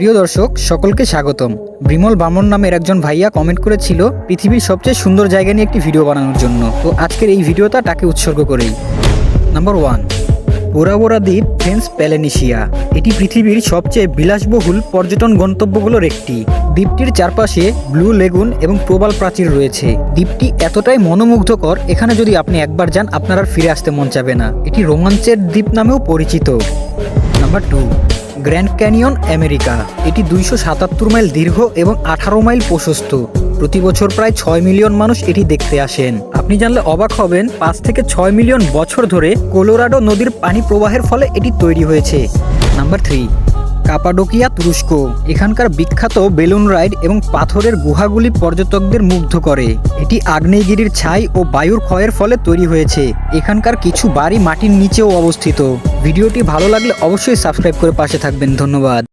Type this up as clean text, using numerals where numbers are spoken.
প্রিয় দর্শক, সকলকে স্বাগতম। বিমল বামন নামের একজন ভাইয়া কমেন্ট করেছিল পৃথিবীর সবচেয়ে সুন্দর জায়গা নিয়ে একটি ভিডিও বানানোর জন্য। তো আজকের এই ভিডিওটা তাকে উৎসর্গ করেই। নাম্বার 1, বোরা বোরা দ্বীপ, ফ্রেঞ্চ পলিনেশিয়া। এটি পৃথিবীর সবচেয়ে বিলাসবহুল পর্যটন গন্তব্যগুলোর একটি। দ্বীপটির চারপাশে ব্লু লেগুন এবং প্রবাল প্রাচীর রয়েছে। দ্বীপটি এতটাই মনোমুগ্ধকর, এখানে যদি আপনি একবার যান আপনার আর ফিরে আসতে মন চাবে না। এটি রোমাঞ্চের দ্বীপ নামেও পরিচিত। Number 2, grand canyon, America. এটি 277 মাইল দীর্ঘ এবং 18 মাইল প্রশস্ত। প্রতি বছর প্রায় 6 মিলিয়ন মানুষ এটি দেখতে আসেন। আপনি জানলে অবাক হবেন, 5 থেকে 6 মিলিয়ন বছর ধরে কলোরাডো নদীর পানি প্রবাহের ফলে এটি তৈরি হয়েছে। নাম্বার 3, কাপাডোকিয়া, তুরস্ক। এখানকার বিখ্যাত বেলুন রাইড এবং পাথরের গুহাগুলি পর্যটকদের মুগ্ধ করে। এটি আগ্নেয়গিরির ছাই ও বায়ুর ক্ষয়ের ফলে তৈরি হয়েছে। এখানকার কিছু বাড়ি মাটির নিচেও অবস্থিত। ভিডিওটি ভালো লাগলে অবশ্যই সাবস্ক্রাইব করে পাশে থাকবেন। ধন্যবাদ।